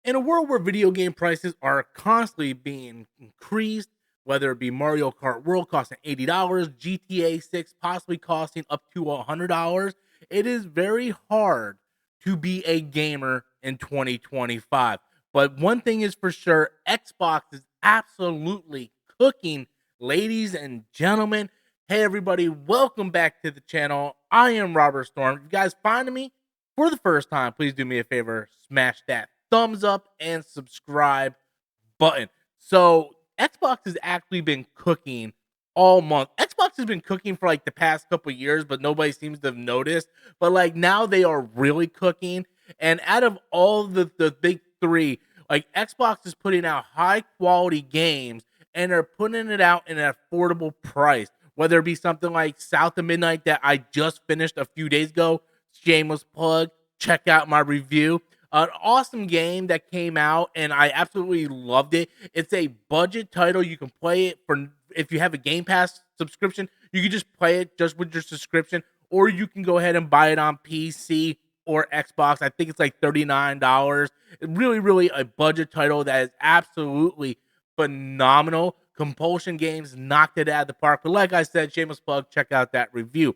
In a world where video game prices are constantly being increased, whether it be Mario Kart World costing $80, GTA 6 possibly costing up to $100, it is very hard to be a gamer in 2025. But one thing is for sure, Xbox is absolutely cooking, ladies and gentlemen. Hey everybody, welcome back to the channel. I am Robert Storm. If you guys find me for the first time, please do me a favor, smash that thumbs up and subscribe button. So Xbox has actually been cooking all month. Xbox has been cooking for like the past couple years, but nobody seems to have noticed. But like now they are really cooking. And out of all the big three, like Xbox is putting out high quality games and they're putting it out in an affordable price. Whether it be something like South of Midnight that I just finished a few days ago, shameless plug, check out my review. An awesome game that came out and I absolutely loved it. It's a budget title. You can play it for, if you have a Game Pass subscription, you can just play it just with your subscription, or you can go ahead and buy it on PC or Xbox. I think it's like $39. Really a budget title that is absolutely phenomenal. Compulsion Games knocked it out of the park. But like I said, shameless plug, check out that review.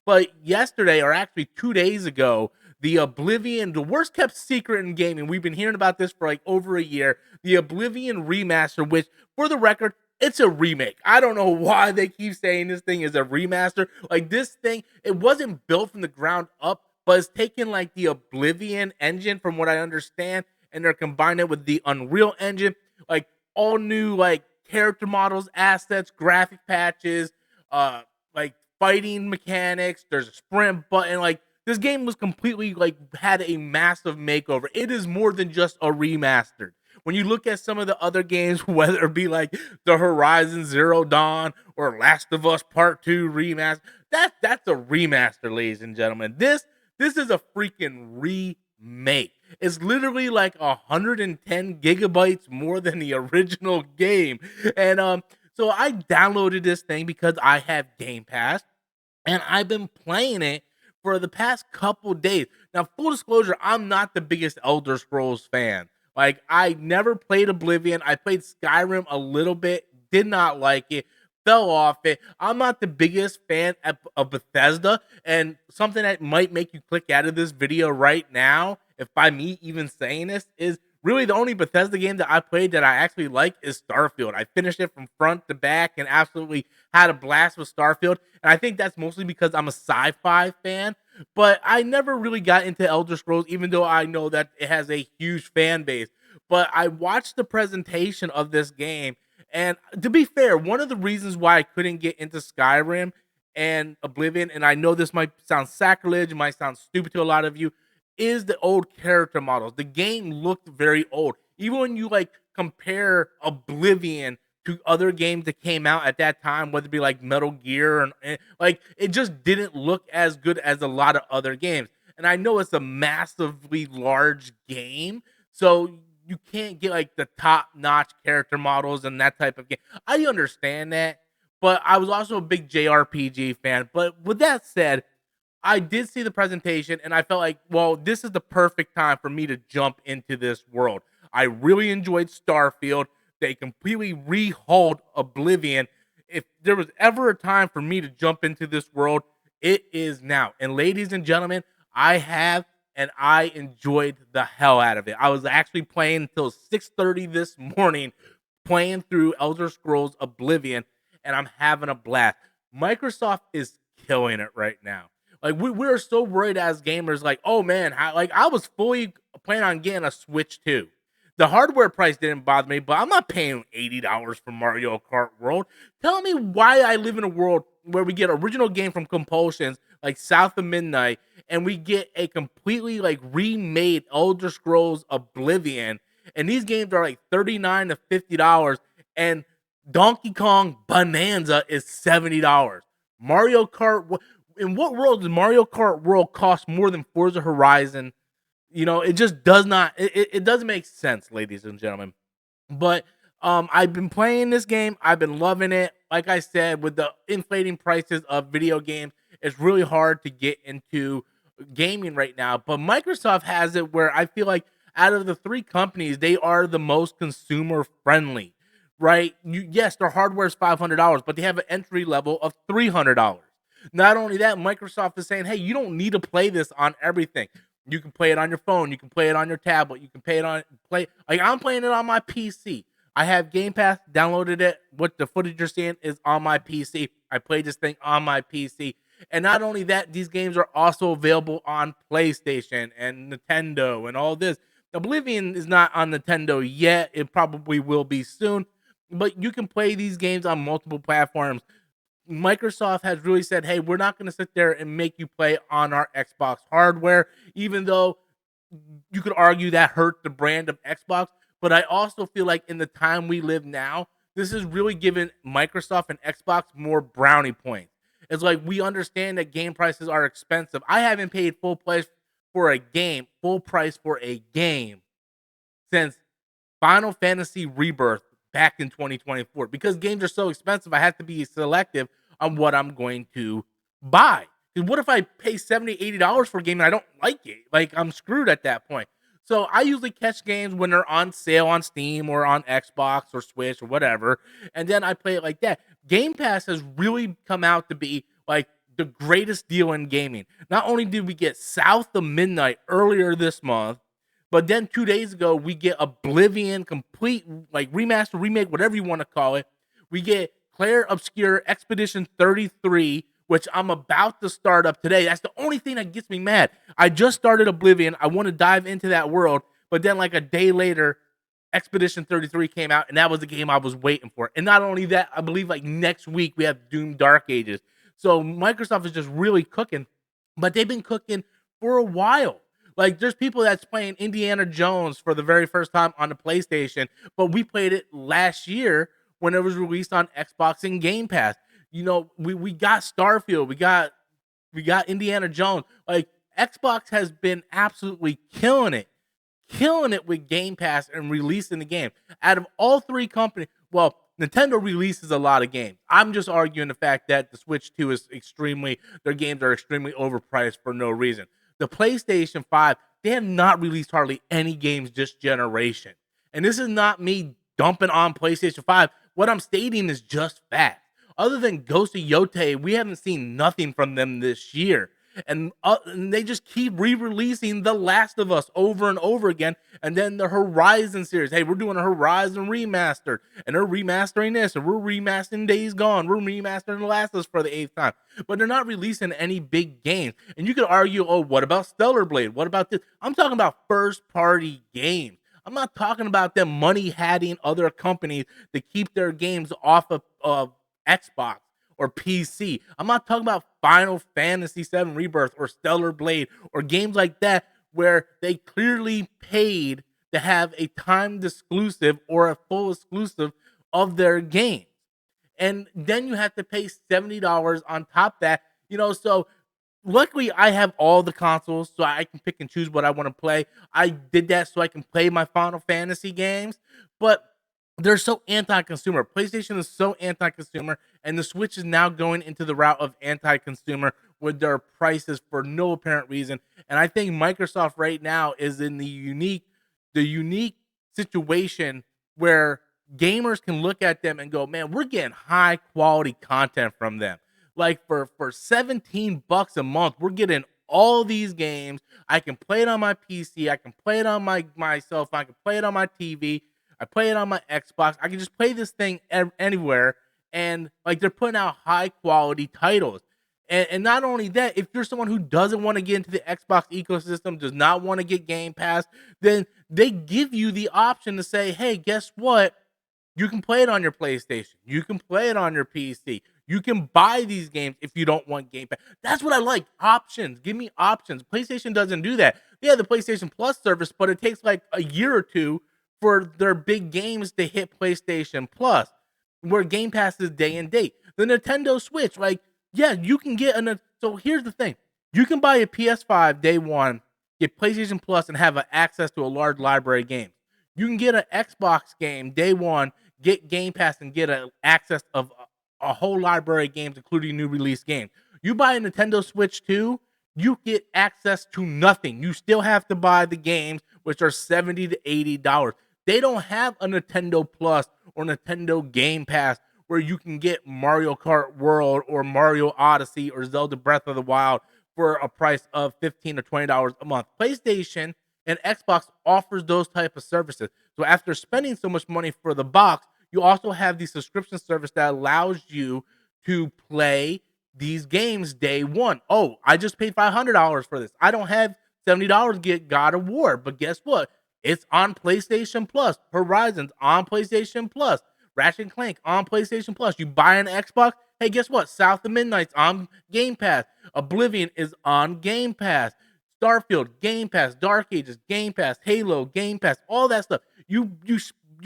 But yesterday, or actually 2 days ago, the Oblivion, the worst kept secret in gaming, we've been hearing about this for like over a year, the Oblivion Remaster, which, for the record, it's a remake. I don't know why they keep saying this thing is a remaster. Like, this thing, it wasn't built from the ground up, but it's taken like the Oblivion engine, from what I understand, and they're combining it with the Unreal Engine, like all new like character models, assets, graphic patches, like fighting mechanics. There's a sprint button. Like, this game was completely like had a massive makeover. It is more than just a remastered. When you look at some of the other games, whether it be like the Horizon Zero Dawn or Last of Us Part 2 remaster, that's a remaster, ladies and gentlemen. This is a freaking remake. It's literally like 110 gigabytes more than the original game. And so I downloaded this thing because I have Game Pass and I've been playing it for the past couple days. Now, full disclosure, I'm not the biggest Elder Scrolls fan. Like, I never played Oblivion. I played Skyrim a little bit, did not like it, fell off it. I'm not the biggest fan of Bethesda, and something that might make you click out of this video right now, if by me even saying this, is really the only Bethesda game that I played that I actually like is Starfield. I finished it from front to back and absolutely had a blast with Starfield. And I think that's mostly because I'm a sci-fi fan. But I never really got into Elder Scrolls, even though I know that it has a huge fan base. But I watched the presentation of this game. And to be fair, one of the reasons why I couldn't get into Skyrim and Oblivion, and I know this might sound sacrilege, it might sound stupid to a lot of you, is the old character models. The game looked very old. Even when you like compare Oblivion to other games that came out at that time, whether it be like Metal Gear and like, it just didn't look as good as a lot of other games. And I know it's a massively large game, so you can't get like the top-notch character models and that type of game. I understand that, but I was also a big JRPG fan. But with that said, I did see the presentation and I felt like, well, this is the perfect time for me to jump into this world. I really enjoyed Starfield. They completely rehauled Oblivion. If there was ever a time for me to jump into this world, it is now. And ladies and gentlemen, I have, and I enjoyed the hell out of it. I was actually playing until 6:30 this morning, playing through Elder Scrolls Oblivion, and I'm having a blast. Microsoft is killing it right now. Like, we're so worried as gamers, like, oh man, like I was fully planning on getting a Switch too. The hardware price didn't bother me, but I'm not paying $80 for Mario Kart World. Tell me why I live in a world where we get original game from Compulsions like South of Midnight, and we get a completely like remade Elder Scrolls Oblivion, and these games are like $39 to $50, and Donkey Kong Bonanza is $70. Mario Kart. In what world does Mario Kart World cost more than Forza Horizon? You know, it just does not. It doesn't make sense, ladies and gentlemen. But I've been playing this game. I've been loving it. Like I said, with the inflating prices of video games, it's really hard to get into gaming right now. But Microsoft has it where I feel like Out of the three companies, they are the most consumer friendly, right? Yes, their hardware is $500, but they have an entry level of $300. Not only that, Microsoft is saying, hey, you don't need to play this on everything. You can play it on your phone, you can play it on your tablet, you can play like I'm playing it on my PC. I have Game Pass, downloaded it. What the footage you're seeing is on my PC. I played this thing on my PC. And not only that, these games are also available on PlayStation and Nintendo and all this. Oblivion is not on Nintendo yet. It probably will be soon. But you can play these games on multiple platforms. Microsoft has really said, hey, we're not going to sit there and make you play on our Xbox hardware, even though you could argue that hurt the brand of Xbox. But I also feel like in the time we live now, this is really giving Microsoft and Xbox more brownie points. It's like we understand that game prices are expensive. I haven't paid full price for a game since Final Fantasy Rebirth back in 2024 because games are so expensive. I have to be selective on what I'm going to buy. Because what if I pay $70, $80 for a game and I don't like it? Like, I'm screwed at that point. So I usually catch games when they're on sale on Steam or on Xbox or Switch or whatever, and then I play it like that. Game Pass has really come out to be like the greatest deal in gaming. Not only did we get South of Midnight earlier this month, but then 2 days ago, we get Oblivion complete, like remaster, remake, whatever you want to call it. We get Claire Obscure Expedition 33, which I'm about to start up today. That's the only thing that gets me mad. I just started Oblivion. I want to dive into that world. But then like a day later, Expedition 33 came out, and that was the game I was waiting for. And not only that, I believe like next week we have Doom Dark Ages. So Microsoft is just really cooking. But they've been cooking for a while. Like, there's people that's playing Indiana Jones for the very first time on the PlayStation, but we played it last year when it was released on Xbox and Game Pass. You know, we got Starfield, we got Indiana Jones. Like, Xbox has been absolutely killing it with Game Pass and releasing the game. Out of all three companies, well, Nintendo releases a lot of games. I'm just arguing the fact that the Switch 2 is their games are extremely overpriced for no reason. The PlayStation 5, they have not released hardly any games this generation. And this is not me dumping on PlayStation 5. What I'm stating is just facts. Other than Ghost of Yote, we haven't seen nothing from them this year. And they just keep re-releasing The Last of Us over and over again. And then the Horizon series. Hey, we're doing a Horizon remastered. And they're remastering this. And we're remastering Days Gone. We're remastering The Last of Us for the 8th time. But they're not releasing any big games. And you could argue, oh, what about Stellar Blade? What about this? I'm talking about first-party games. I'm not talking about them money-hatting other companies to keep their games off of Xbox or PC. I'm not talking about Final Fantasy VII Rebirth or Stellar Blade or games like that where they clearly paid to have a timed exclusive or a full exclusive of their game. And then you have to pay $70 on top of that. So luckily I have all the consoles so I can pick and choose what I want to play. I did that so I can play my Final Fantasy games, but they're so anti-consumer. PlayStation is so anti-consumer, and the Switch is now going into the route of anti-consumer with their prices for no apparent reason. And I think Microsoft right now is in the unique situation where gamers can look at them and go, man, we're getting high quality content from them. Like for $17 a month, we're getting all these games. I can play it on my PC. I can play it on my cell phone. I can play it on my TV. I play it on my Xbox. I can just play this thing anywhere. And like they're putting out high quality titles. And not only that, if you're someone who doesn't want to get into the Xbox ecosystem, does not want to get Game Pass, then they give you the option to say, hey, guess what? You can play it on your PlayStation. You can play it on your PC. You can buy these games if you don't want Game Pass. That's what I like. Options. Give me options. PlayStation doesn't do that. They have the PlayStation Plus service, but it takes like a year or two for their big games to hit PlayStation Plus, where Game Pass is day and date. The Nintendo Switch, like, yeah, you can get so here's the thing. You can buy a PS5 day one, get PlayStation Plus, and have access to a large library of games. You can get an Xbox game day one, get Game Pass, and get access of a whole library of games, including new release games. You buy a Nintendo Switch 2, you get access to nothing. You still have to buy the games, which are $70 to $80. They don't have a Nintendo Plus or Nintendo Game Pass where you can get Mario Kart World or Mario Odyssey or Zelda Breath of the Wild for a price of $15 to $20 a month. PlayStation and Xbox offers those type of services. So after spending so much money for the box, you also have the subscription service that allows you to play these games day one. Oh, I just paid $500 for this. I don't have $70 to get God of War, but guess what? It's on PlayStation Plus. Horizon's on PlayStation Plus. Ratchet and Clank on PlayStation Plus. You buy an Xbox, hey, guess what? South of Midnight's on Game Pass. Oblivion is on Game Pass. Starfield, Game Pass. Dark Ages, Game Pass. Halo, Game Pass. All that stuff. You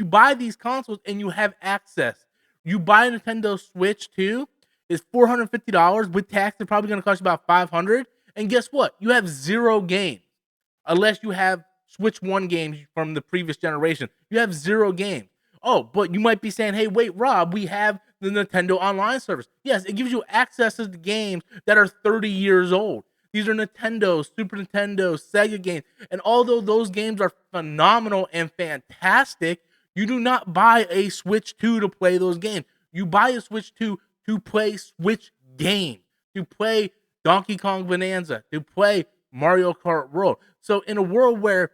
buy these consoles and you have access. You buy a Nintendo Switch too. It's $450 with tax. It's probably going to cost you about $500. And guess what? You have 0 games, unless you have Switch 1 games from the previous generation. You have 0 games. Oh, but you might be saying, hey, wait, Rob, we have the Nintendo Online service. Yes, it gives you access to the games that are 30 years old. These are Nintendo, Super Nintendo, Sega games. And although those games are phenomenal and fantastic, you do not buy a Switch 2 to play those games. You buy a Switch 2 to play Switch games, to play Donkey Kong Bonanza, to play Mario Kart World. So in a world where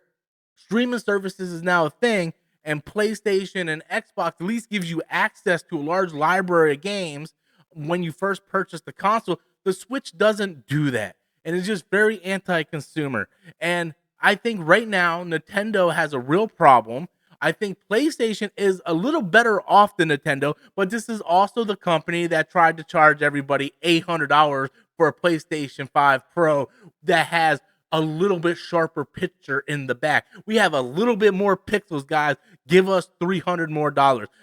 streaming services is now a thing, and PlayStation and Xbox at least gives you access to a large library of games when you first purchase the console, the Switch doesn't do that. And it's just very anti-consumer. And I think right now, Nintendo has a real problem. I think PlayStation is a little better off than Nintendo, but this is also the company that tried to charge everybody $800 for a PlayStation 5 Pro that has a little bit sharper picture in the back. We have a little bit more pixels, guys. Give us $300 more.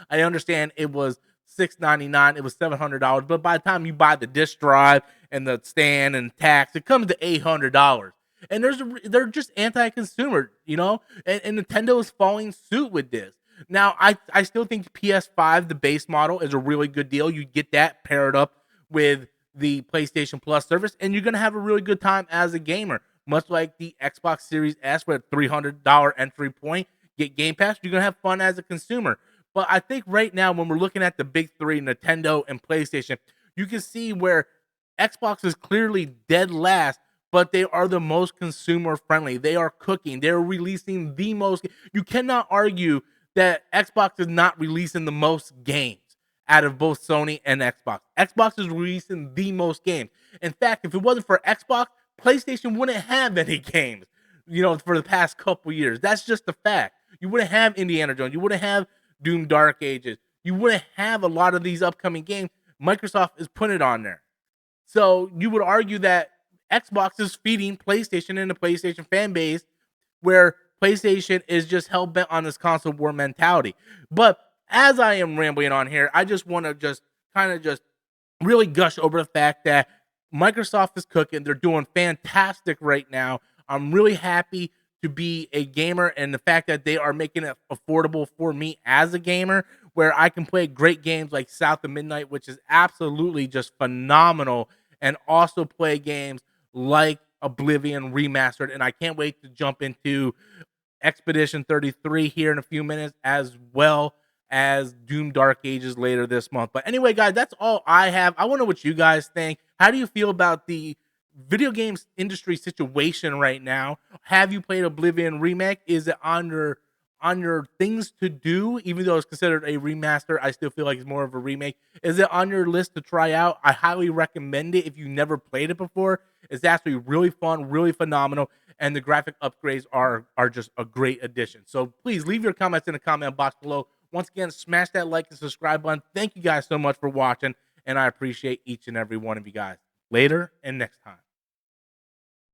I understand it was $699, it was $700, but by the time you buy the disc drive and the stand and tax, it comes to $800. And they're just anti-consumer, you know, and Nintendo is following suit with this. Now, I still think PS5, the base model, is a really good deal. You get that paired up with the PlayStation Plus service, and you're gonna have a really good time as a gamer. Much like the Xbox Series S with a $300 entry point, get Game Pass, you're going to have fun as a consumer. But I think right now, when we're looking at the big three, Nintendo and PlayStation, you can see where Xbox is clearly dead last, but they are the most consumer friendly. They are cooking. They're releasing the most. You cannot argue that Xbox is not releasing the most games out of both Sony and Xbox. Xbox is releasing the most games. In fact, if it wasn't for Xbox, PlayStation wouldn't have any games, you know, for the past couple years. That's just a fact. You wouldn't have Indiana Jones. You wouldn't have Doom Dark Ages. You wouldn't have a lot of these upcoming games. Microsoft is putting it on there. So you would argue that Xbox is feeding PlayStation and the PlayStation fan base, where PlayStation is just hell-bent on this console war mentality. But as I am rambling on here, I just want to just really gush over the fact that Microsoft is cooking. They're doing fantastic right now. I'm really happy to be a gamer, and the fact that they are making it affordable for me as a gamer, where I can play great games like South of Midnight, which is absolutely just phenomenal, and also play games like Oblivion Remastered. And I can't wait to jump into Expedition 33 here in a few minutes, as well as Doom Dark Ages later this month. But anyway, guys, that's all I have. I wonder what you guys think. How do you feel about the video games industry situation right now? Have you played Oblivion Remake? Is it on your things to do? Even though it's considered a remaster, I still feel like it's more of a remake. Is it on your list to try out? I highly recommend it if you never played it before. It's actually really fun, really phenomenal, and the graphic upgrades are just a great addition. So please leave your comments in the comment box below. Once again, smash that like and subscribe button. Thank you guys so much for watching, and I appreciate each and every one of you guys. Later and next time.